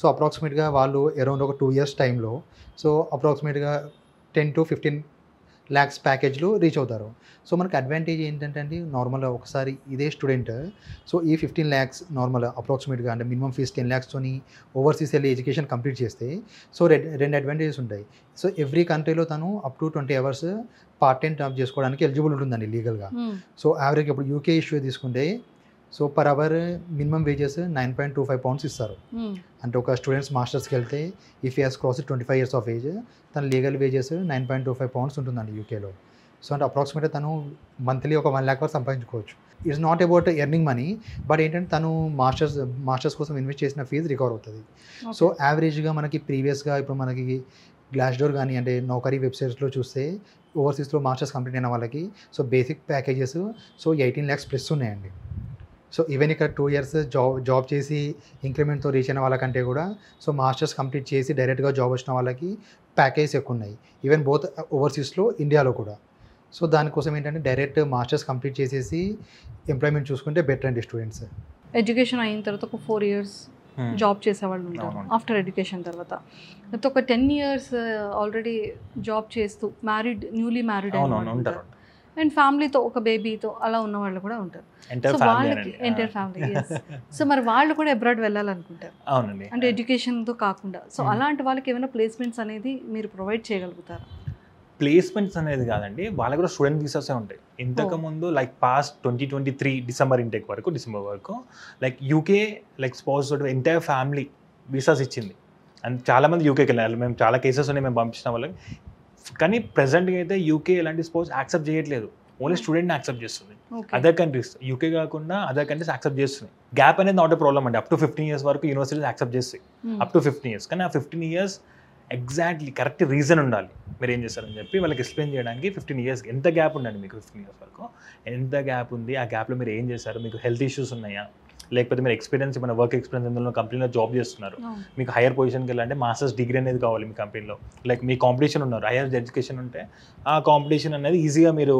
సో అప్రాక్సిమేట్గా వాళ్ళు అరౌండ్ ఒక 2 years టైంలో సో అప్రాక్సిమేట్గా 10 to 15 lakhs ప్యాకేజ్లు రీచ్ అవుతారు. సో మనకు అడ్వాంటేజ్ ఏంటంటే అండి, నార్మల్గా ఒకసారి ఇదే స్టూడెంట్ సో ఈ 15 lakhs నార్మల్ అప్రాక్సిమేట్గా అంటే మినిమం ఫీజ్ 10 lakhsతోని ఓవర్సీస్ వెళ్ళి ఎడ్యుకేషన్ కంప్లీట్ చేస్తే సో రెండు అడ్వాంటేజెస్ ఉంటాయి. సో ఎవ్రీ కంట్రీలో తను up to 20 hours part time job చేసుకోవడానికి ఎలిజిబుల్ ఉంటుందండి లీగల్గా. సో యావరేజ్ ఇప్పుడు యూకే ఇష్యూ తీసుకుంటే so per hour minimum wages 9.25 pounds ఇస్తారు. అంటే ఒక స్టూడెంట్స్ మాస్టర్స్కి వెళ్తే if he has cross 25 years of age తన లీగల్ వేజెస్ 9.25 pounds ఉంటుందండి యూకేలో. సో అంటే అప్రాక్సిమేట్గా తను మంత్లీ ఒక 1 lakh వరకు సంపాదించుకోవచ్చు. It's not about earning money, but ఏంటంటే తను మాస్టర్స్ కోసం ఇన్వెస్ట్ చేసిన ఫీజు రికవర్ అవుతుంది. సో యావరేజ్గా మనకి ప్రీవియస్గా ఇప్పుడు మనకి గ్లాస్డోర్ కానీ అంటే నౌకరీ వెబ్సైట్స్లో చూస్తే ఓవర్సీస్లో మాస్టర్స్ కంప్లీట్ అయిన వాళ్ళకి so basic packages so 18 lakhs plus ఉన్నాయండి. సో ఈవెన్ ఇక్కడ 2 years జాబ్ చేసి ఇంక్రిమెంట్తో రీచ్ అయిన వాళ్ళకంటే కూడా సో మాస్టర్స్ కంప్లీట్ చేసి డైరెక్ట్గా జాబ్ వచ్చిన వాళ్ళకి ప్యాకేజ్ ఎక్కువ ఉన్నాయి. ఈవెన్ బోత్ ఓవర్సీస్లో, ఇండియాలో కూడా. సో దానికోసం ఏంటంటే డైరెక్ట్ మాస్టర్స్ కంప్లీట్ చేసేసి ఎంప్లాయ్మెంట్ చూసుకుంటే బెటర్ అండి స్టూడెంట్స్. ఎడ్యుకేషన్ అయిన తర్వాత ఒక 4 years జాబ్ చేసేవాళ్ళు ఉంటారు. ఆఫ్టర్ ఎడ్యుకేషన్ తర్వాత ఒక 10 years ఆల్రెడీ జాబ్ చేస్తూ న్యూలీ మ్యారీడ్ ఉంటారు అండ్ ఫ్యామిలీతో ఒక బేబీతో అలా ఉన్న వాళ్ళు కూడా ఉంటారు. సో వాళ్ళకి ఎంటైర్ ఫ్యామిలీ సో మరి వాళ్ళు కూడా అబ్రాడ్ వెళ్ళాలనుకుంటారు అంటే ఎడ్యుకేషన్తో కాకుండా. సో అలాంటి వాళ్ళకి ఏమైనా ప్లేస్మెంట్స్ అనేది మీరు ప్రొవైడ్ చేయగలుగుతారా? ప్లేస్మెంట్స్ అనేది కాదండి, వాళ్ళకి కూడా స్టూడెంట్ వీసాసే ఉంటాయి. ఇంతకుముందు లైక్ పాస్ట్ 2023 డిసెంబర్ వరకు like UK like spouse entire family visas ఇచ్చింది. అండ్ చాలామంది యూకేకి వెళ్ళాలి. మేము చాలా కేసెస్ ఉన్నాయి మేము పంపించిన వాళ్ళకి. కానీ ప్రెసెంట్గా అయితే యూకే ఎలాంటి స్పౌస్ యాక్సెప్ట్ చేయట్లేదు, ఓన్లీ స్టూడెంట్ని యాక్సెప్ట్ చేస్తుంది. అదర్ కంట్రీస్, యూకే కాకుండా అదర్ కంట్రీస్ యాక్సెప్ట్ చేస్తున్నాయి. గ్యాప్ అనేది నాట్ ఎ ప్రాబ్లమ్ అండి. అప్ టు 15 years వరకు యూనివర్సిటీస్ యాక్సెప్ట్ చేస్తాయి, అప్ టు 15 years. కానీ ఆ 15 years ఎగ్జాక్ట్లీ కరెక్ట్ రీజన్ ఉండాలి. మీరు ఏం చేస్తారని చెప్పి వాళ్ళకి ఎక్స్ప్లెయిన్ చేయడానికి 15 years ఎంత గ్యాప్ ఉండండి మీకు, 15 years వరకు ఎంత గ్యాప్ ఉంది, ఆ గ్యాప్లో మీరు ఏం చేశారు, మీకు హెల్త్ ఇష్యూస్ ఉన్నాయా, లేకపోతే మీరు ఎక్స్పీరియన్స్ మన వర్క్ ఎక్స్పీరియన్స్ ఎందులో కంపెనీలో జాబ్ చేస్తున్నారు, మీకు హైయర్ పొజిషన్కి వెళ్ళాలంటే మాస్టర్స్ డిగ్రీ అనేది కావాలి మీ కంపెనీలో. లైక్ మీ కాంపిటీషన్ ఉన్నారు, హైయర్ ఎడ్యుకేషన్ ఉంటే ఆ కాంపిటీషన్ అనేది ఈజీగా మీరు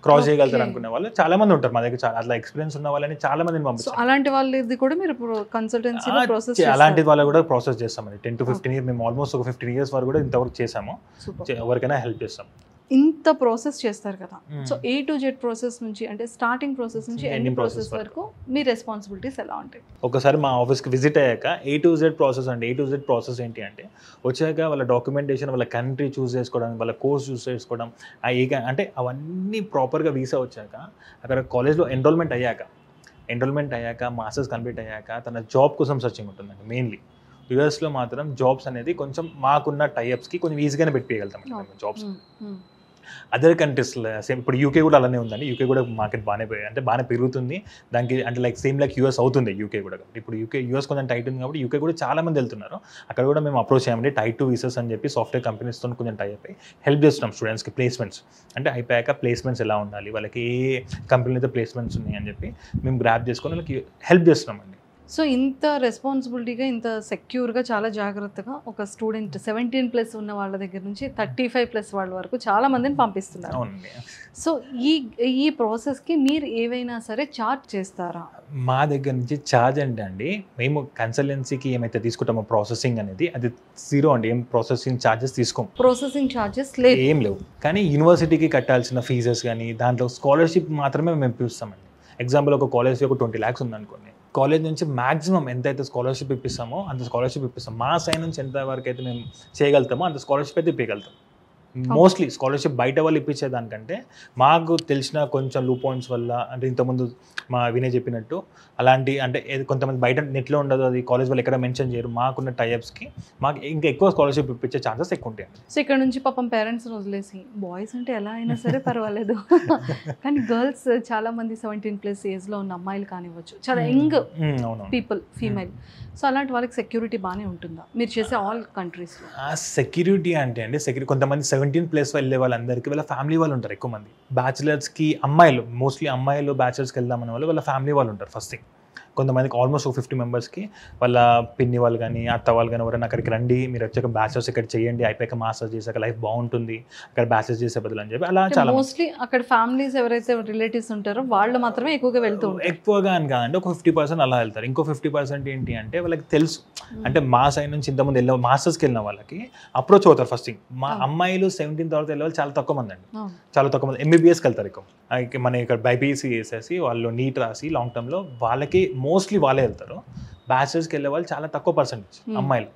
క్రాస్ చేయగలుగుతారు అనుకునే వాళ్ళు చాలా మంది ఉంటారు మా దగ్గర. అట్లా ఎక్స్పీరియన్స్ ఉన్న వాళ్ళని చాలా మందిని పంపిస్తారు. అలాంటి వాళ్ళది కూడా మీరు కన్సల్టెన్సీ ప్రాసెస్ అలాంటి వాళ్ళు కూడా ప్రాసెస్ చేస్తామండి. 10 to 15 years మేము ఆల్మోస్ట్ ఒక 15 years వరకు కూడా ఇంతవరకు చేసాము. ఎవరికైనా హెల్ప్ చేస్తాం. ఇంత ప్రాసెస్ చేస్తారు కదా, so A to Z process నుంచి అంటే స్టార్టింగ్ ప్రాసెస్ నుంచి ఎండింగ్ ప్రాసెస్ వరకు మీ రెస్పాన్సిబిలిటీస్ ఎలా ఉంటాయి? ఒకసారి మా ఆఫీస్కి విజిట్ అయ్యాక A to Z ప్రాసెస్ అంటే A to Z ప్రాసెస్ ఏంటి అంటే వచ్చాక వాళ్ళ డాక్యుమెంటేషన్, వాళ్ళ కంట్రీ చూస్ చేసుకోవడం, వాళ్ళ కోర్స్ చూస్ చేసుకోవడం, అంటే అవన్నీ ప్రాపర్గా వీసా వచ్చాక అక్కడ కాలేజ్లో ఎన్రోల్మెంట్ అయ్యాక మాస్టర్స్ కంప్లీట్ అయ్యాక తన జాబ్ కోసం సర్చింగ్ ఉంటుందండి. మెయిన్లీ యూఎస్లో మాత్రం జాబ్స్ అనేది కొంచెం మాకున్న టైఅప్స్కి కొంచెం ఈజీగానే పెట్టియగలుగుతాం జాబ్స్. అదర్ కంట్రీస్లో సేమ్ ఇప్పుడు యూకే కూడా అలానే ఉందండి. యూకే కూడా మార్కెట్ బాగానే పెరుగుతుంది దానికి, అంటే లైక్ సేమ్ లైక్ యూఎస్ అవుతుంది యూకే కూడా. ఇప్పుడు యూఎస్ కొంచెం టైట్ ఉంది కాబట్టి యూకే కూడా చాలా మంది వెళ్తున్నారు. అక్కడ కూడా మేము అప్రోచ్ అయ్యామండి. టైప్ 2 వీసాస్ అని చెప్పి సాఫ్ట్వేర్ కంపెనీస్తో కొంచెం టైప్ అయ్యి హెల్ప్ చేస్తున్నాం స్టూడెంట్స్కి. ప్లేస్మెంట్స్ అంటే అయిపోయాక ప్లేస్మెంట్స్ ఎలా ఉండాలి, వాళ్ళకి ఏ కంపెనీలో అయితే ప్లేస్మెంట్స్ ఉన్నాయి అని చెప్పి మేము గ్రాప్ చేసుకొని వాళ్ళకి హెల్ప్ చేస్తున్నామండి. సో ఇంత రెస్పాన్సిబిలిటీగా, ఇంత సెక్యూర్గా, చాలా జాగ్రత్తగా ఒక స్టూడెంట్ 17+ ఉన్న వాళ్ళ దగ్గర నుంచి 35+ వాళ్ళ వరకు చాలా మందిని పంపిస్తున్నారు. సో ఈ ప్రాసెస్కి మీరు ఏవైనా సరే ఛార్జ్ చేస్తారా? మా దగ్గర నుంచి ఛార్జ్ అంటే అండి, మేము కన్సల్టెన్సీకి ఏమైతే తీసుకుంటామో ప్రాసెసింగ్ అనేది అది 0 అండి. ఏం ప్రాసెసింగ్ ఛార్జెస్ తీసుకోం. ప్రాసెసింగ్ ఛార్జెస్ ఏం లేవు. కానీ యూనివర్సిటీకి కట్టాల్సిన ఫీజెస్ కానీ దాంట్లో స్కాలర్షిప్ మాత్రమే మేము ఇప్పిస్తామండి. ఎగ్జాంపుల్ ఒక కాలేజ్కి ఒక 20 lakhs ఉందనుకోండి, కాలేజ్ నుంచి మ్యాక్సిమం ఎంతైతే స్కాలర్షిప్ ఇప్పిస్తామో అంత స్కాలర్షిప్ ఇప్పిస్తాం. మా సైడ్ నుంచి ఎంత వరకు అయితే మేము చేయగలుగుతామో అంత స్కాలర్షిప్ అయితే ఇప్పగలుగుతాం. మోస్ట్లీ స్కాలర్షిప్ బయట వాళ్ళు ఇప్పించే దానికంటే మాకు తెలిసిన కొంచెం లూ పాయింట్స్ వల్ల, అంటే ఇంతకుముందు మా వినయ్ చెప్పినట్టు అలాంటి అంటే కొంతమంది బయట నెట్లో ఉండదు, అది కాలేజ్ వాళ్ళు ఎక్కడ మెన్షన్ చేయరు, మాకున్న టైప్స్కి మాకు ఇంకా ఎక్కువ స్కాలర్షిప్ ఇప్పించే ఛాన్సెస్ ఎక్కువ ఉంటాయి. సో ఇక్కడ నుంచి పాపం పేరెంట్స్ని వదిలేసి బాయ్స్ అంటే ఎలా అయినా సరే పర్వాలేదు, కానీ గర్ల్స్ చాలా మంది 17+ ఏజ్లో ఉన్న అమ్మాయిలు కానివ్వచ్చు, చాలా యంగ్ పీపుల్ ఫీమేల్, సో అలాంటి వాళ్ళకి సెక్యూరిటీ బాగానే ఉంటుందా మీరు చేసే ఆల్ కంట్రీస్లో? సెక్యూరిటీ అంటే అండి కొంతమంది 17+ వెళ్ళే వాళ్ళందరికీ వాళ్ళ ఫ్యామిలీ వాళ్ళు ఉంటారు. ఎక్కువ మంది బ్యాచిలర్స్కి అమ్మాయిలు, మోస్ట్లీ అమ్మాయిలు బ్యాచిలర్స్కి వెళ్దామనే వాళ్ళు వాళ్ళ ఫ్యామిలీ వాళ్ళు ఉంటారు ఫస్ట్ థింగ్. కొంతమందికి ఆల్మోస్ట్ 50 మెంబర్స్కి వాళ్ళ పిన్ని వాళ్ళు కానీ అత్త వాళ్ళు కానీ ఎవరైనా అక్కడికి రండి, మీరు వచ్చాక బ్యాచిలర్స్ ఇక్కడ చేయండి, అయిపోయాక మాస్టర్స్ చేశాక లైఫ్ బాగుంటుంది అక్కడ బ్యాచిలర్స్ చేసే బదులు అని చెప్పి అలా చాలా మోస్ట్లీ అక్కడ ఫ్యామిలీస్ ఎవరైతే రిలేటివ్స్ ఉంటారో వాళ్ళు మాత్రమే ఎక్కువగా వెళ్తూ ఉంటారు. ఎక్కువగా అని కాదండి, ఒక 50% అలా వెళ్తారు. ఇంకో 50% ఏంటి అంటే వాళ్ళకి తెలుసు, అంటే మా సైడ్ నుంచి ఇంతకుముందు మాస్టర్స్కి వెళ్ళిన వాళ్ళకి అప్రోచ్ అవుతారు ఫస్ట్ థింగ్. మా అమ్మాయిలు 17 తర్వాత వెళ్ళే వాళ్ళు చాలా తక్కువ మంది అండి, చాలా తక్కువ మంది. MBBSకి వెళ్తారు ఎక్కువ, మన ఇక్కడ బైపీసీ చేసేసి వాళ్ళు నీట్ రాసి లాంగ్ టర్మ్లో వాళ్ళకి మోస్ట్లీ వాళ్ళే వెళ్తారు. బ్యాచిలర్స్కి వెళ్ళే వాళ్ళు చాలా తక్కువ పర్సెంటేజ్ అమ్మాయిలు,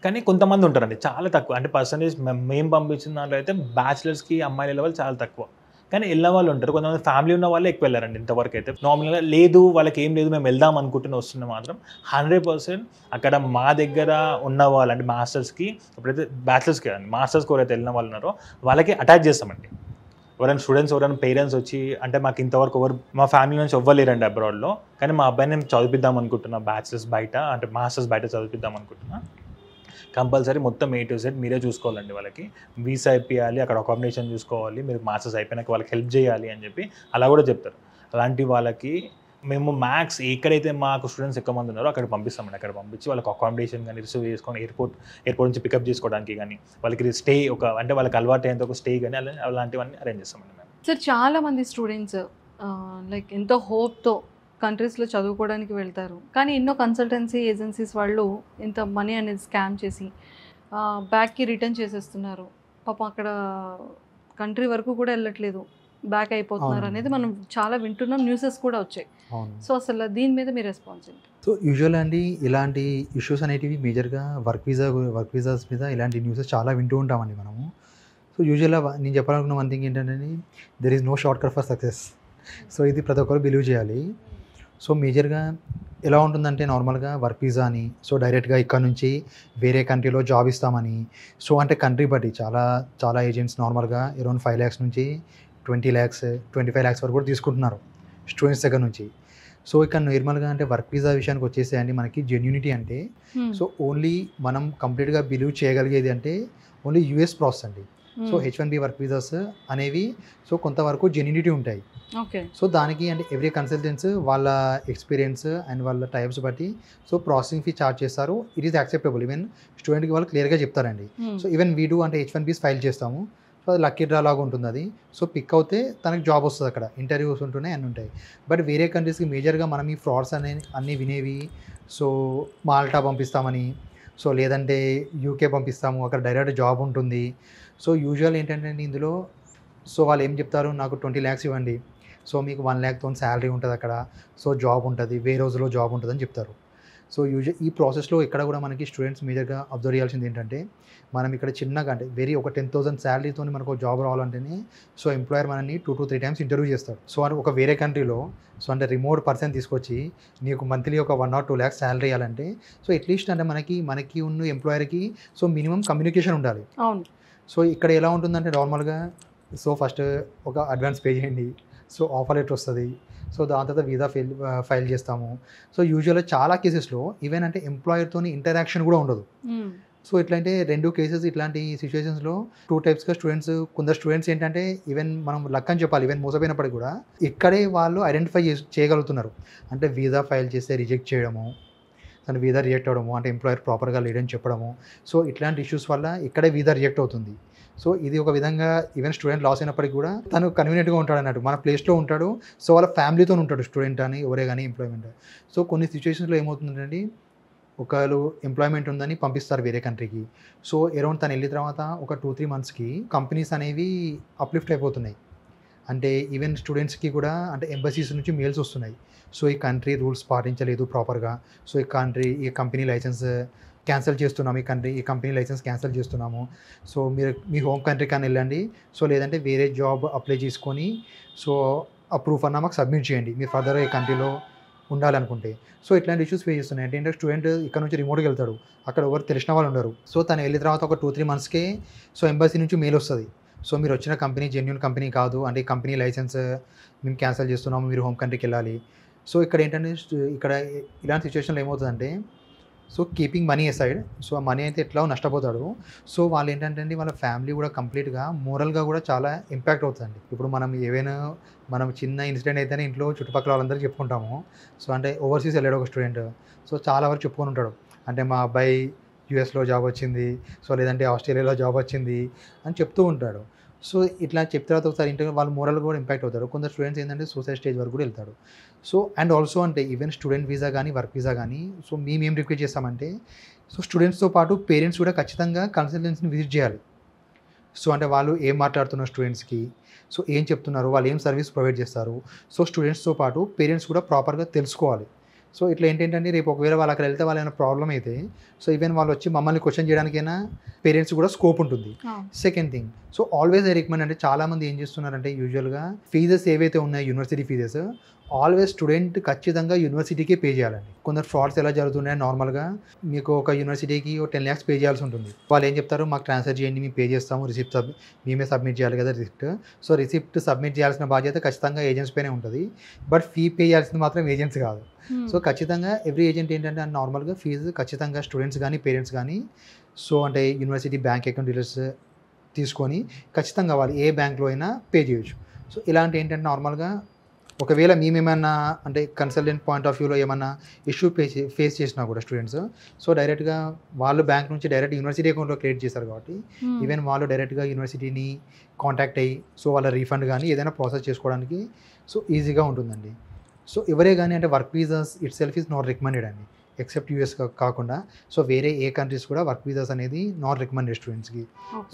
కానీ కొంతమంది ఉంటారండి చాలా తక్కువ, అంటే పర్సెంటేజ్ మేము పంపించిన దాంట్లో అయితే బ్యాచిలర్స్కి అమ్మాయిలు వెళ్ళే వాళ్ళు చాలా తక్కువ, కానీ వెళ్ళే వాళ్ళు ఉంటారు. కొంతమంది ఫ్యామిలీ ఉన్న వాళ్ళే ఎక్కువ వెళ్ళారండి ఇంతవరకు అయితే. నార్మల్గా లేదు వాళ్ళకి ఏం లేదు మేము వెళ్దాం అనుకుంటున్న వస్తున్న మాత్రం 100% అక్కడ మా దగ్గర ఉన్న వాళ్ళు, అంటే మాస్టర్స్కి ఎప్పుడైతే బ్యాచిలర్స్కి కానీ మాస్టర్స్కి ఎవరైతే వెళ్ళిన వాళ్ళు ఉన్నారో వాళ్ళకి అటాచ్ చేస్తామండి. ఎవరైనా స్టూడెంట్స్ ఎవరైనా పేరెంట్స్ వచ్చి, అంటే మాకు ఇంతవరకు ఎవరు మా ఫ్యామిలీ నుంచి ఎవ్వలేరండి అబ్రాడ్లో, కానీ మా అబ్బాయిని నేను చదివిద్దాం అనుకుంటున్నా బ్యాచిలర్స్ బయట, అంటే మాస్టర్స్ బయట చదివిద్దాం అనుకుంటున్నా, కంపల్సరీ మొత్తం A to Z మీరే చూసుకోవాలండి. వాళ్ళకి వీసా ఇప్పియాలి, అక్కడ అకామిడేషన్ చూసుకోవాలి, మీరు మాస్టర్స్ అయిపోయినాక వాళ్ళకి హెల్ప్ చేయాలి అని చెప్పి అలా కూడా చెప్తారు. అలాంటి వాళ్ళకి మేము మ్యాక్స్ ఎక్కడైతే మాకు స్టూడెంట్స్ ఎక్కువ మంది ఉన్నారో అక్కడ పంపిస్తామండి. అక్కడ పంపించి వాళ్ళకి అకామిడేషన్ కానీ రిసీవ్ చేసుకొని ఎయిర్పోర్ట్ నుంచి పికప్ చేసుకోవడానికి కానీ, వాళ్ళకి స్టే అంటే వాళ్ళకి అలవాటు అయ్యేంత ఒక స్టే కానీ అలాంటివన్నీ అరేంజ్ చేస్తామండి మేము. సార్ చాలామంది స్టూడెంట్స్ లైక్ ఎంతో హోప్తో కంట్రీస్లో చదువుకోవడానికి వెళ్తారు, కానీ ఎన్నో కన్సల్టెన్సీ ఏజెన్సీస్ వాళ్ళు ఇంత మనీ అనేది స్కామ్ చేసి బ్యాక్కి రిటర్న్ చేసేస్తున్నారు. పాపం అక్కడ కంట్రీ వరకు కూడా వెళ్ళట్లేదు, బ్యాక్ అయిపోతున్నారు అనేది మనం చాలా వింటున్నాం, న్యూసెస్ కూడా వచ్చాయి. సో అసలు దీని మీద మీ రెస్పాన్స్ ఏంటి? సో యూజువల్ అండి ఇలాంటి ఇష్యూస్ అనేటివి మేజర్గా వర్క్ వీసాస్ మీద ఇలాంటి న్యూసెస్ చాలా వింటూ ఉంటామండి మనము. సో యూజువల్గా నేను చెప్పాలనుకున్న వన్ థింగ్ ఏంటంటే there is no shortcut for success. So ఇది ప్రతి ఒక్కరు బిలీవ్ చేయాలి. సో మేజర్గా ఎలా ఉంటుందంటే నార్మల్గా వర్క్ వీసా అని, సో డైరెక్ట్గా ఇక్కడ నుంచి వేరే కంట్రీలో జాబ్ ఇస్తామని, సో అంటే కంట్రీ బట్టి చాలా ఏజెంట్స్ నార్మల్గా అరౌండ్ 5 lakhs నుంచి 20 lakhs 25 lakhs వరకు కూడా తీసుకుంటున్నారు స్టూడెంట్స్ దగ్గర నుంచి. సో ఇక్కడ నార్మల్గా అంటే వర్క్ వీసా విషయానికి వచ్చేసేయండి, మనకి జెన్యూనిటీ అంటే సో ఓన్లీ మనం కంప్లీట్గా బిలీవ్ చేయగలిగేది అంటే ఓన్లీ US ప్రాసెస్ అండి. సో H1B వర్క్ వీసాస్ అనేవి సో కొంతవరకు జెన్యూనిటీ ఉంటాయి. సో దానికి అంటే ఎవ్రీ కన్సల్టెంట్స్ వాళ్ళ ఎక్స్పీరియన్స్ అండ్ వాళ్ళ టైప్స్ బట్టి సో ప్రాసెసింగ్ ఫీ ఛార్జ్ చేస్తారు. It is acceptable. ఈవెన్ స్టూడెంట్కి వాళ్ళు క్లియర్గా చెప్తారండి. సో ఈవెన్ వీడు అంటే H1Bs ఫైల్ చేస్తాము, సో అది లక్కీ డ్రా లాగా ఉంటుంది అది. సో పిక్ అవుతే తనకి జాబ్ వస్తుంది, అక్కడ ఇంటర్వ్యూస్ ఉంటున్నాయి అన్నీ ఉంటాయి. బట్ వేరే కంట్రీస్కి మేజర్గా మనం ఈ ఫ్రాడ్స్ అన్నీ వినేవి, సో మాల్టా పంపిస్తామని, సో లేదంటే UK పంపిస్తాము, అక్కడ డైరెక్ట్ జాబ్ ఉంటుంది. సో యూజువల్ ఏంటంటే ఇందులో సో వాళ్ళు ఏం చెప్తారు, నాకు 20 lakhs ఇవ్వండి, సో మీకు 1 lakh శాలరీ ఉంటుంది అక్కడ, సో జాబ్ ఉంటుంది, వెయ్యి రోజుల్లో జాబ్ ఉంటుందని చెప్తారు. సో ఈ ప్రాసెస్లో ఇక్కడ కూడా మనకి స్టూడెంట్స్ మేజర్గా అబ్జర్వ్ చేయాల్సింది ఏంటంటే, మనం ఇక్కడ చిన్నగా అంటే ఒక 10,000 శాలరీతో మనకు జాబ్ రావాలంటేనే సో ఎంప్లాయర్ మనల్ని 2 to 3 times ఇంటర్వ్యూ చేస్తాడు. సో ఒక వేరే కంట్రీలో సో అంటే రిమోట్ పర్సన్ తీసుకొచ్చి నీకు మంత్లీ ఒక 1 or 2 lakhs శాలరీ ఇవ్వాలంటే సో అట్లీస్ట్ అంటే మనకి ఉన్న ఎంప్లాయర్కి సో మినిమం కమ్యూనికేషన్ ఉండాలి. అవును. సో ఇక్కడ ఎలా ఉంటుందంటే నార్మల్గా సో ఫస్ట్ ఒక అడ్వాన్స్ పే చేయండి, సో ఆఫర్ లెటర్ వస్తుంది, సో దాని తర్వాత వీసా ఫైల్ చేస్తాము. సో యూజువల్గా చాలా కేసెస్లో ఈవెన్ అంటే ఎంప్లాయర్తో ఇంటరాక్షన్ కూడా ఉండదు. సో ఇట్లాంటి 2 కేసెస్ ఇట్లాంటి సిచ్యువేషన్స్లో 2 typesగా కొందరు స్టూడెంట్స్ ఏంటంటే ఈవెన్ మనం లక్ అని చెప్పాలి, ఈవెన్ మోసపోయినప్పటికీ కూడా ఇక్కడే వాళ్ళు ఐడెంటిఫై చేయగలుగుతున్నారు. అంటే వీసా ఫైల్ చేస్తే రిజెక్ట్ చేయడము, తను వీసా రిజెక్ట్ అవ్వడము, అంటే ఎంప్లాయర్ ప్రాపర్గా లేడని చెప్పడము. సో ఇట్లాంటి ఇష్యూస్ వల్ల ఇక్కడే వీసా రిజెక్ట్ అవుతుంది. సో ఇది ఒక విధంగా ఈవెన్ స్టూడెంట్ లాస్ అయినప్పటికీ కూడా తను కన్వీనియంట్గా ఉంటాడు అన్నట్టు, మన ప్లేస్లో ఉంటాడు. సో వాళ్ళ ఫ్యామిలీతో ఉంటాడు స్టూడెంట్ అని ఎవరే కానీ ఎంప్లాయ్మెంట్. సో కొన్ని సిచ్యువేషన్స్లో ఏమవుతుందంటే ఒకళ్ళు ఎంప్లాయ్మెంట్ ఉందని పంపిస్తారు వేరే కంట్రీకి. సో అరౌండ్ తను వెళ్ళిన తర్వాత ఒక 2-3 monthsకి కంపెనీస్ అనేవి అప్లిఫ్ట్ అయిపోతున్నాయి. అంటే ఈవెన్ స్టూడెంట్స్కి కూడా అంటే ఎంబసీస్ నుంచి మెయిల్స్ వస్తున్నాయి. సో ఈ కంట్రీ రూల్స్ పాటించలేదు ప్రాపర్గా, సో ఈ కంపెనీ లైసెన్స్ క్యాన్సిల్ చేస్తున్నాము, ఈ కంపెనీ లైసెన్స్ క్యాన్సిల్ చేస్తున్నాము, సో మీరు మీ హోమ్ కంట్రీ కానీ వెళ్ళండి, సో లేదంటే వేరే జాబ్ అప్లై చేసుకొని సో ఆ ప్రూఫ్ అన్న మాకు సబ్మిట్ చేయండి మీరు ఫర్దర్ ఈ కంట్రీలో ఉండాలనుకుంటే. సో ఇట్లాంటి ఇష్యూస్ ఫేస్ చేస్తున్నాయి. ఏంటంటే స్టూడెంట్ ఇక్కడ నుంచి రిమోట్కి వెళ్తాడు, అక్కడ ఎవరు తెలిసిన వాళ్ళు ఉండరు. సో తను వెళ్ళిన తర్వాత ఒక 2-3 మంత్స్కే సో ఎంబసీ నుంచి మెయిల్ వస్తుంది, సో మీరు వచ్చిన కంపెనీ జెన్యూన్ కంపెనీ కాదు, అంటే ఈ కంపెనీ లైసెన్స్ మేము క్యాన్సిల్ చేస్తున్నాము, మీరు హోమ్ కంట్రీకి వెళ్ళాలి. సో ఇక్కడ ఏంటంటే ఇక్కడ ఇలాంటి సిచ్యువేషన్లో ఏమవుతుందంటే so keeping money aside, so ఆ మనీ అయితే ఎట్లా నష్టపోతాడు. సో వాళ్ళు ఏంటంటే అండి వాళ్ళ ఫ్యామిలీ కూడా కంప్లీట్గా మోరల్గా కూడా చాలా ఇంపాక్ట్ అవుతుందండి. ఇప్పుడు మనం చిన్న ఇన్సిడెంట్ అయితేనే ఇంట్లో చుట్టుపక్కల వాళ్ళందరికీ చెప్పుకుంటాము. సో అంటే ఓవర్సీస్ వెళ్ళాడు ఒక స్టూడెంట్, సో చాలా వరకు చెప్పుకొని ఉంటాడు, అంటే మా అబ్బాయి యూఎస్లో జాబ్ వచ్చింది, సో లేదంటే ఆస్ట్రేలియాలో జాబ్ వచ్చింది అని చెప్తూ ఉంటాడు. సో ఇట్లా చెప్తే తర్వాత ఒకసారి ఇంటర్ వాళ్ళు మోరల్ కూడా ఇంపాక్ట్ అవుతారు. కొందరు స్టూడెంట్స్ ఏంటంటే సూసైడ్ స్టేజ్ వరకు కూడా వెళ్తాడు. సో అండ్ ఆల్సో అంటే ఈవెన్ స్టూడెంట్ వీసా కానీ వర్క్ వీసా కానీ సో మేము ఏం రిక్వెస్ట్ చేస్తామంటే సో స్టూడెంట్స్తో పాటు పేరెంట్స్ కూడా ఖచ్చితంగా కన్సల్టెన్సీని విజిట్ చేయాలి. సో అంటే వాళ్ళు ఏం మాట్లాడుతున్నారు స్టూడెంట్స్కి, సో ఏం చెప్తున్నారు, వాళ్ళు ఏం సర్వీస్ ప్రొవైడ్ చేస్తారు, సో స్టూడెంట్స్తో పాటు పేరెంట్స్ కూడా ప్రాపర్గా తెలుసుకోవాలి. సో ఇట్లా ఏంటంటే రేపు ఒకవేళ వాళ్ళు అక్కడ వెళ్తే వాళ్ళు ఏమైనా ప్రాబ్లం అయితే సో ఈవెన్ వాళ్ళు వచ్చి మమ్మల్ని క్వశ్చన్ చేయడానికైనా పేరెంట్స్ కూడా స్కోప్ ఉంటుంది. Second thing, so always I recommend, అంటే చాలామంది ఏం చేస్తున్నారంటే యూజువల్గా ఫీజెస్ ఏవైతే ఉన్నాయో యూనివర్సిటీ ఫీజెస్ ఆల్వేస్ స్టూడెంట్ ఖచ్చితంగా యూనివర్సిటీకే పే చేయాలండి. కొందరు ఫ్రాడ్స్ ఎలా జరుగుతున్నాయి, నార్మల్గా మీకు ఒక యూనివర్సిటీకి 10 lakhs పే చేయాల్సి ఉంటుంది. వాళ్ళు ఏం చెప్తారు, మాకు ట్రాన్స్ఫర్ చేయండి, మేము పే చేస్తాము, రిసిప్ట్ మేమే సబ్మిట్ చేయాలి కదా రిసిప్ట్. సో రిసిప్ట్ సబ్మిట్ చేయాల్సిన బాధ్యత ఖచ్చితంగా ఏజెంట్స్ పైనే ఉంటుంది, బట్ ఫీ పే చేయాల్సింది మాత్రం ఏజెంట్స్ కాదు. సో ఖచ్చితంగా ఎవ్రీ ఏజెంట్ ఏంటంటే నార్మల్గా ఫీజు ఖచ్చితంగా స్టూడెంట్స్ కానీ పేరెంట్స్ కానీ సో అంటే యూనివర్సిటీ బ్యాంక్ అకౌంట్ డీటెయిల్స్ తీసుకొని ఖచ్చితంగా వాళ్ళు ఏ బ్యాంక్లో అయినా పే చేయొచ్చు. సో ఇలాంటి ఏంటంటే నార్మల్గా ఒకవేళ మేమేమన్నా అంటే కన్సల్టెంట్ పాయింట్ ఆఫ్ వ్యూలో ఏమన్నా ఇష్యూ ఫేస్ చేసినా కూడా స్టూడెంట్స్ సో డైరెక్ట్గా వాళ్ళు బ్యాంక్ నుంచి డైరెక్ట్ యూనివర్సిటీ అకౌంట్లో క్రియేట్ చేస్తారు కాబట్టి ఈవెన్ వాళ్ళు డైరెక్ట్గా యూనివర్సిటీని కాంటాక్ట్ అయ్యి సో వాళ్ళ రీఫండ్ కానీ ఏదైనా ప్రాసెస్ చేసుకోవడానికి సో ఈజీగా ఉంటుందండి. సో ఎవరే కానీ అంటే work visas it self is not recommended అండి, ఎక్సెప్ట్ యూఎస్ కాకుండా. సో వేరే ఏ కంట్రీస్ కూడా వర్క్ వీసాస్ అనేది నాట్ రికమెండెడ్ స్టూడెంట్స్కి.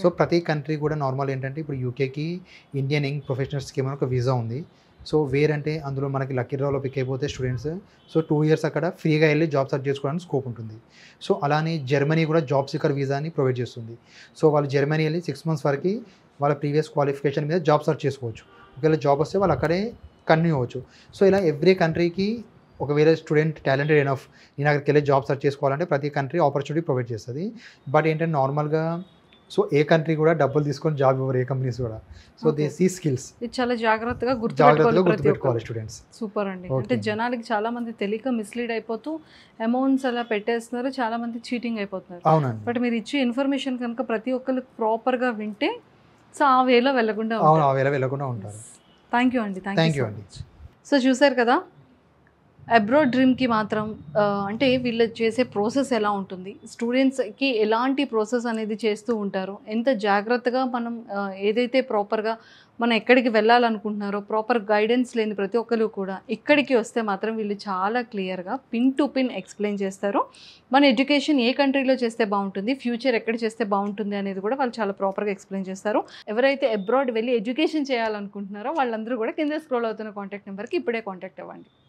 సో ప్రతి కంట్రీ కూడా నార్మల్ ఏంటంటే ఇప్పుడు యూకేకి ఇండియన్ యంగ్ ప్రొఫెషనల్ స్కీమ్ అని ఒక వీసా ఉంది. సో వేరంటే అందులో మనకి లక్కీ డ్రాలో పిక్ అయిపోతే స్టూడెంట్స్ సో 2 years అక్కడ ఫ్రీగా వెళ్ళి జాబ్ సర్చ్ చేసుకోవడానికి స్కోప్ ఉంటుంది. సో అలానే జర్మనీ కూడా జాబ్ సీకర్ వీసాని ప్రొవైడ్ చేస్తుంది. సో వాళ్ళు జర్మనీ వెళ్ళి 6 months వరకు వాళ్ళ ప్రీవియస్ క్వాలిఫికేషన్ మీద జాబ్ సర్చ్ చేసుకోవచ్చు. ఒకవేళ జాబ్ వస్తే వాళ్ళు అక్కడే కంటిన్యూ అవ్వచ్చు. సో ఇలా ఎవ్రీ కంట్రీకి ఒకవేళ స్టూడెంట్ టాలెంటెడ్ ఎనఫ్ నేను అక్కడికి వెళ్ళి జాబ్ సర్చ్ చేసుకోవాలంటే ప్రతి కంట్రీ ఆపర్చునిటీ ప్రొవైడ్ చేస్తుంది. బట్ ఏంటంటే నార్మల్గా సో ఏ కంట్రీ కూడా డబ్బులు తీసుకొని జాబ్ ఇవ్వరు, ఏ కంపెనీస్ కూడా. So they see skills. ఇది చాలా జాగ్రత్తగా గుర్తుపెట్టుకోవాలి స్టూడెంట్స్. సూపర్ అండి. అంటే జనాలకి చాలా మంది తెలియక మిస్లీడ్ అయిపోతూ అమౌంట్స్ అలా పెట్టేస్తున్నారు, చాలా మంది చీటింగ్ అయిపోతున్నారు. అవునండి. బట్ మీరు ఇచ్చే ఇన్ఫర్మేషన్ కనుక ప్రతి ఒక్కరికి ప్రాపర్గా వింటే సో ఆ వేలో వెళ్ళకుండా ఉంటారు. థ్యాంక్ యూ అండి. థ్యాంక్ యూ అండి. సో చూసారు కదా అబ్రాడ్ డ్రీమ్కి మాత్రం అంటే వీళ్ళు చేసే ప్రాసెస్ ఎలా ఉంటుంది, స్టూడెంట్స్కి ఎలాంటి ప్రాసెస్ అనేది చేస్తూ ఉంటారు, ఎంత జాగ్రత్తగా మనం ఏదైతే ప్రాపర్గా మనం ఎక్కడికి వెళ్ళాలనుకుంటున్నారో ప్రాపర్ గైడెన్స్ లేని ప్రతి ఒక్కరు కూడా ఇక్కడికి వస్తే మాత్రం వీళ్ళు చాలా క్లియర్గా పిన్ టు పిన్ ఎక్స్ప్లెయిన్ చేస్తారు. మన ఎడ్యుకేషన్ ఏ కంట్రీలో చేస్తే బాగుంటుంది, ఫ్యూచర్ ఎక్కడ చేస్తే బాగుంటుంది అనేది కూడా వాళ్ళు చాలా ప్రాపర్గా ఎక్స్ప్లెయిన్ చేస్తారు. ఎవరైతే అబ్రాడ్ వెళ్ళి ఎడ్యుకేషన్ చేయాలనుకుంటున్నారో వాళ్ళందరూ కూడా కింద స్క్రోల్ అవుతున్న కాంటాక్ట్ నెంబర్కి ఇప్పుడే కాంటాక్ట్ అవ్వండి.